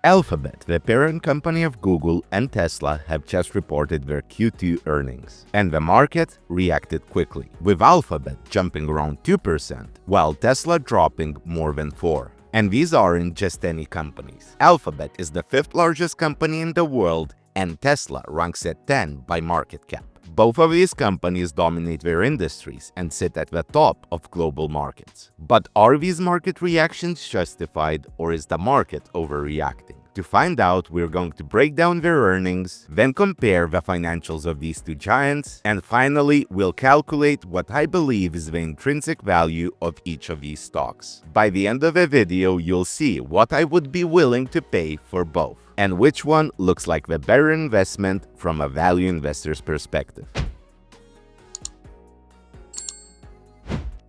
Alphabet, the parent company of Google and Tesla, have just reported their Q2 earnings, and the market reacted quickly, with Alphabet jumping around 2%, while Tesla dropping more than 4%. And these aren't just any companies. Alphabet is the fifth largest company in the world, and Tesla ranks at 10 by market cap. Both of these companies dominate their industries and sit at the top of global markets. But are these market reactions justified, or is the market overreacting? To find out, we're going to break down their earnings, then compare the financials of these two giants, and finally, we'll calculate what I believe is the intrinsic value of each of these stocks. By the end of the video, you'll see what I would be willing to pay for both, and which one looks like the better investment from a value investor's perspective.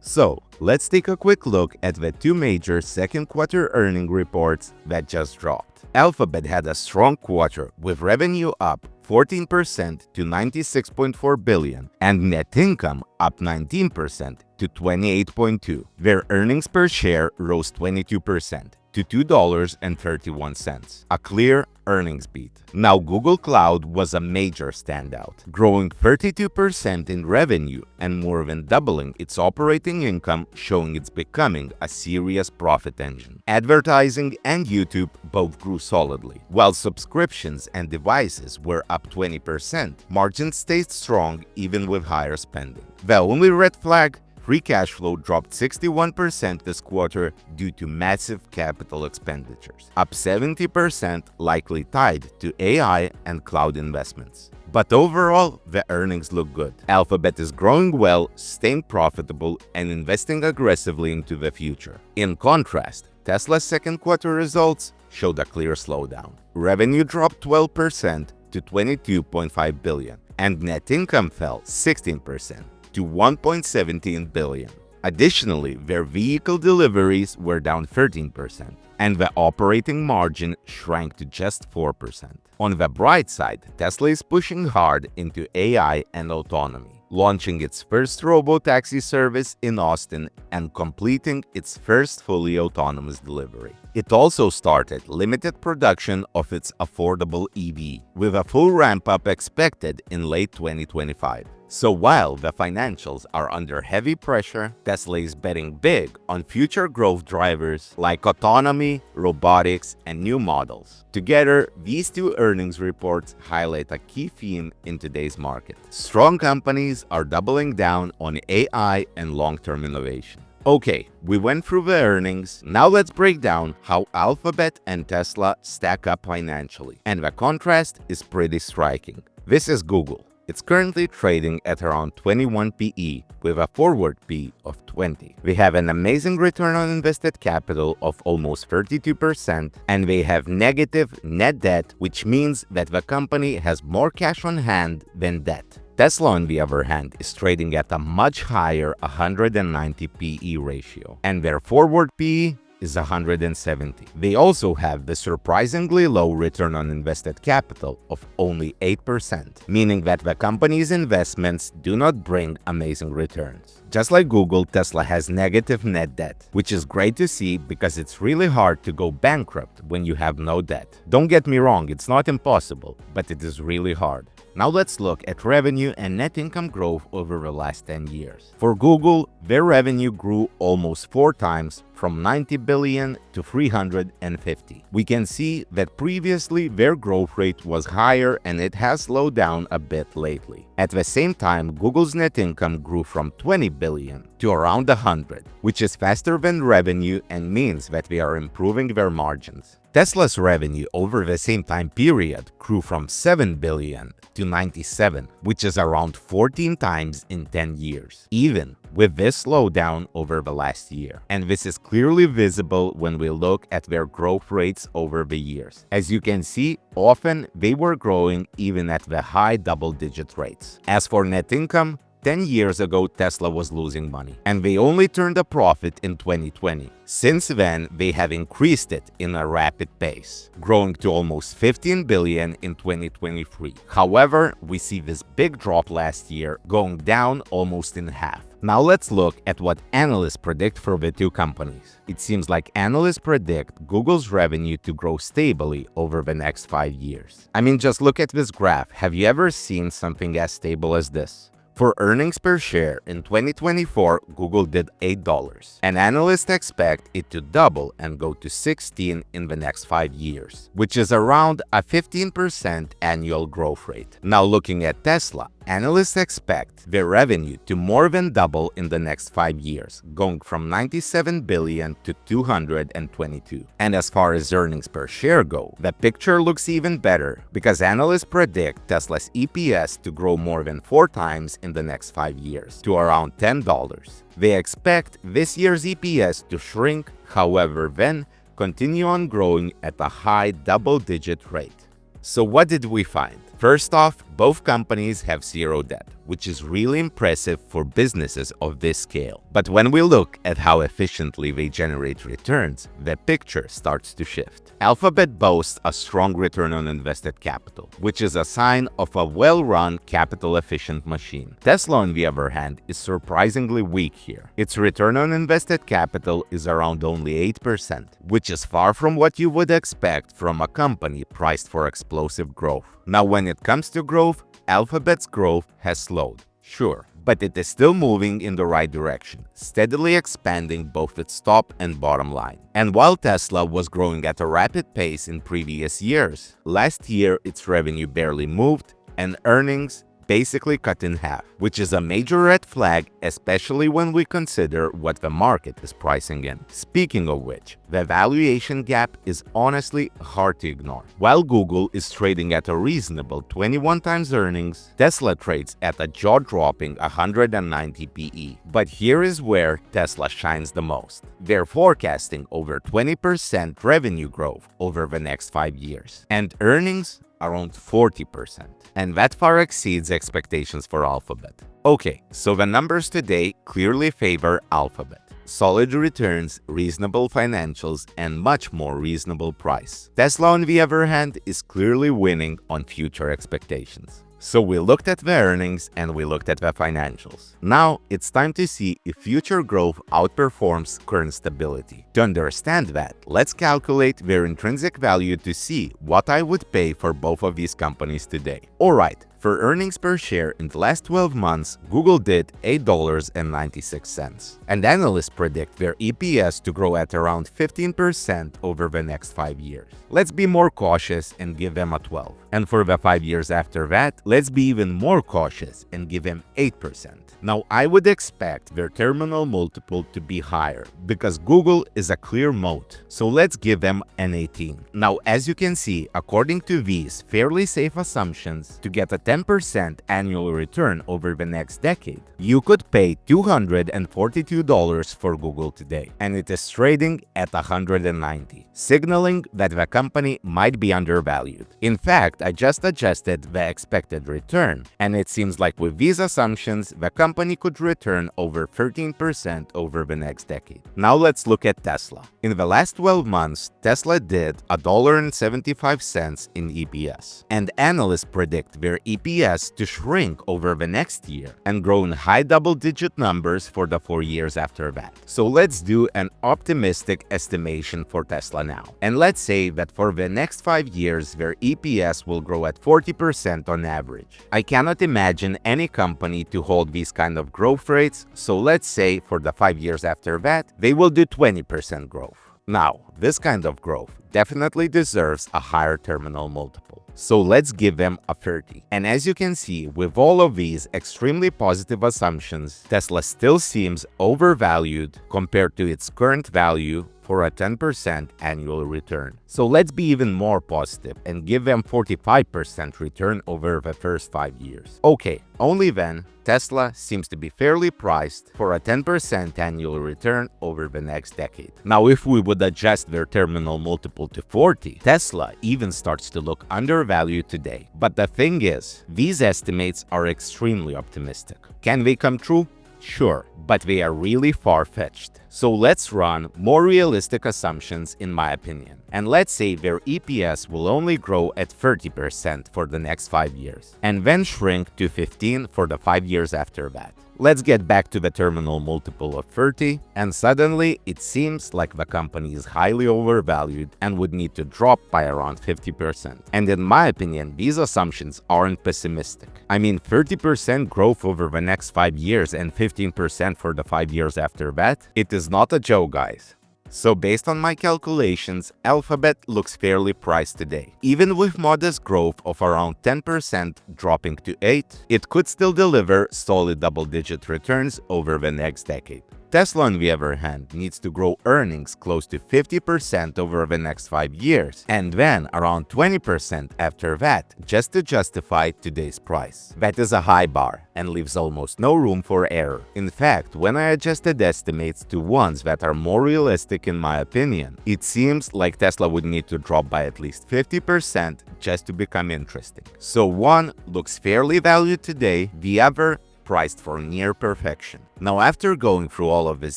So, let's take a quick look at the two major second quarter earning reports that just dropped. Alphabet had a strong quarter, with revenue up 14% to $96.4 billion and net income up 19% to $28.2. Their earnings per share rose 22% to $2.31, a clear earnings beat. Now, Google Cloud was a major standout, growing 32% in revenue and more than doubling its operating income, showing it's becoming a serious profit engine. Advertising and YouTube both grew solidly. While subscriptions and devices were up 20%, margins stayed strong even with higher spending. The only red flag: free cash flow dropped 61% this quarter due to massive capital expenditures, up 70%, likely tied to AI and cloud investments. But overall, the earnings look good. Alphabet is growing well, staying profitable, and investing aggressively into the future. In contrast, Tesla's second quarter results showed a clear slowdown. Revenue dropped 12% to $22.5 billion, and net income fell 16% to $1.17 billion. Additionally, their vehicle deliveries were down 13%, and the operating margin shrank to just 4%. On the bright side, Tesla is pushing hard into AI and autonomy, launching its first robo-taxi service in Austin and completing its first fully autonomous delivery. It also started limited production of its affordable EV, with a full ramp-up expected in late 2025. So while the financials are under heavy pressure, Tesla is betting big on future growth drivers like autonomy, robotics, and new models. Together, these two earnings reports highlight a key theme in today's market. Strong companies are doubling down on AI and long-term innovation. Okay, we went through the earnings. Now let's break down how Alphabet and Tesla stack up financially. And the contrast is pretty striking. This is Google. It's currently trading at around 21 PE with a forward P of 20. They have an amazing return on invested capital of almost 32%, and they have negative net debt, which means that the company has more cash on hand than debt. Tesla, on the other hand, is trading at a much higher 190 PE ratio, and their forward PE is 170. They also have the surprisingly low return on invested capital of only 8%, meaning that the company's investments do not bring amazing returns. Just like Google, Tesla has negative net debt, which is great to see because it's really hard to go bankrupt when you have no debt. Don't get me wrong, it's not impossible, but it is really hard. Now let's look at revenue and net income growth over the last 10 years. For Google, their revenue grew almost 4 times, from $90 billion to $350. We can see that previously their growth rate was higher and it has slowed down a bit lately. At the same time, Google's net income grew from $20 billion to around $100, which is faster than revenue and means that they are improving their margins. Tesla's revenue over the same time period grew from $7 billion to $97, which is around 14 times in 10 years, even with this slowdown over the last year. And this is clearly visible when we look at their growth rates over the years. As you can see, often they were growing even at the high double-digit rates. As for net income, 10 years ago, Tesla was losing money, and they only turned a profit in 2020. Since then, they have increased it in a rapid pace, growing to almost $15 billion in 2023. However, we see this big drop last year, going down almost in half. Now let's look at what analysts predict for the two companies. It seems like analysts predict Google's revenue to grow stably over the next 5 years. I mean, just look at this graph. Have you ever seen something as stable as this? For earnings per share in 2024, Google did $8, and analysts expect it to double and go to 16 in the next 5 years, which is around a 15% annual growth rate. Now looking at Tesla, analysts expect their revenue to more than double in the next 5 years, going from $97 billion to $222. And as far as earnings per share go, the picture looks even better because analysts predict Tesla's EPS to grow more than 4 times in the next 5 years, to around $10. They expect this year's EPS to shrink, however, then continue on growing at a high double-digit rate. So what did we find? First off, both companies have zero debt, which is really impressive for businesses of this scale. But when we look at how efficiently they generate returns, the picture starts to shift. Alphabet boasts a strong return on invested capital, which is a sign of a well-run, capital-efficient machine. Tesla, on the other hand, is surprisingly weak here. Its return on invested capital is around only 8%, which is far from what you would expect from a company priced for explosive growth. Now, when it comes to growth, Alphabet's growth has slowed, sure, but it is still moving in the right direction, steadily expanding both its top and bottom line. And while Tesla was growing at a rapid pace in previous years, last year its revenue barely moved and earnings basically cut in half, which is a major red flag, especially when we consider what the market is pricing in. Speaking of which, the valuation gap is honestly hard to ignore. While Google is trading at a reasonable 21 times earnings, Tesla trades at a jaw-dropping 190 PE. But here is where Tesla shines the most. They're forecasting over 20% revenue growth over the next 5 years, and earnings around 40%, and that far exceeds expectations for Alphabet. Okay, so the numbers today clearly favor Alphabet. Solid returns, reasonable financials, and much more reasonable price. Tesla, on the other hand, is clearly winning on future expectations. So we looked at the earnings and we looked at the financials. Now it's time to see if future growth outperforms current stability. To understand that, let's calculate their intrinsic value to see what I would pay for both of these companies today. Alright, for earnings per share in the last 12 months, Google did $8.96, and analysts predict their EPS to grow at around 15% over the next 5 years. Let's be more cautious and give them a 12. And for the 5 years after that, let's be even more cautious and give them 8%. Now, I would expect their terminal multiple to be higher because Google is a clear moat, so let's give them an 18. Now, as you can see, according to these fairly safe assumptions, to get a 10% annual return over the next decade, you could pay $242 for Google today, and it is trading at 190, signaling that the company might be undervalued. In fact, I just adjusted the expected return, and it seems like with these assumptions, the company could return over 13% over the next decade. Now let's look at Tesla. In the last 12 months, Tesla did $1.75 in EPS, and analysts predict their EPS to shrink over the next year and grow in high double-digit numbers for the 4 years after that. So let's do an optimistic estimation for Tesla now. And let's say that for the next 5 years, their EPS will grow at 40% on average. I cannot imagine any company to hold these kind of growth rates, so let's say for the 5 years after that, they will do 20% growth. Now, this kind of growth definitely deserves a higher terminal multiple. So let's give them a 30. And as you can see, with all of these extremely positive assumptions, Tesla still seems overvalued compared to its current value for a 10% annual return. So let's be even more positive and give them 45% return over the first 5 years. Okay, only then, Tesla seems to be fairly priced for a 10% annual return over the next decade. Now, if we would adjust their terminal multiple to 40, Tesla even starts to look undervalued today. But the thing is, these estimates are extremely optimistic. Can they come true? Sure, but they are really far-fetched. So let's run more realistic assumptions in my opinion. And let's say their EPS will only grow at 30% for the next 5 years, and then shrink to 15 for the 5 years after that. Let's get back to the terminal multiple of 30, and suddenly it seems like the company is highly overvalued and would need to drop by around 50%. And in my opinion, these assumptions aren't pessimistic. I mean, 30% growth over the next 5 years and 15% for the 5 years after that? It is not a joke, guys. So based on my calculations, Alphabet looks fairly priced today. Even with modest growth of around 10% dropping to 8%, it could still deliver solid double-digit returns over the next decade. Tesla, on the other hand, needs to grow earnings close to 50% over the next 5 years, and then around 20% after that, just to justify today's price. That is a high bar and leaves almost no room for error. In fact, when I adjusted estimates to ones that are more realistic in my opinion, it seems like Tesla would need to drop by at least 50% just to become interesting. So one looks fairly valued today, the other priced for near perfection. Now, after going through all of this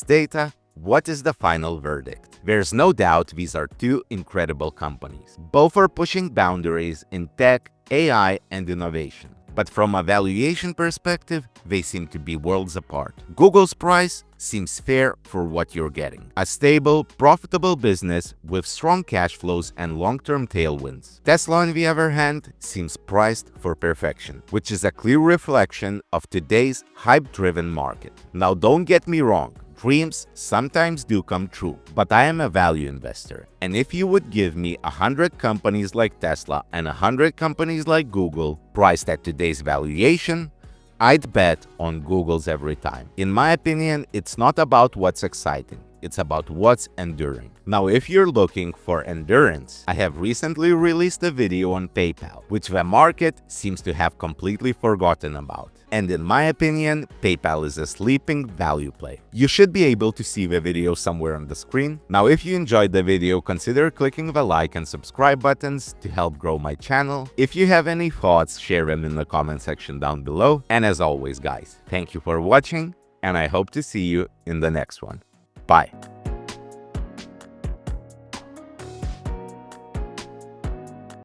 data, what is the final verdict? There's no doubt these are two incredible companies. Both are pushing boundaries in tech, AI, and innovation. But from a valuation perspective, they seem to be worlds apart. Google's price seems fair for what you're getting. A stable, profitable business with strong cash flows and long-term tailwinds. Tesla, on the other hand, seems priced for perfection, which is a clear reflection of today's hype-driven market. Now, don't get me wrong. Dreams sometimes do come true, but I am a value investor, and if you would give me 100 companies like Tesla and 100 companies like Google priced at today's valuation, I'd bet on Google's every time. In my opinion, it's not about what's exciting, it's about what's enduring. Now, if you're looking for endurance, I have recently released a video on PayPal, which the market seems to have completely forgotten about. And in my opinion, PayPal is a sleeping value play. You should be able to see the video somewhere on the screen. Now, if you enjoyed the video, consider clicking the like and subscribe buttons to help grow my channel. If you have any thoughts, share them in the comment section down below. And as always, guys, thank you for watching, and I hope to see you in the next one. Bye.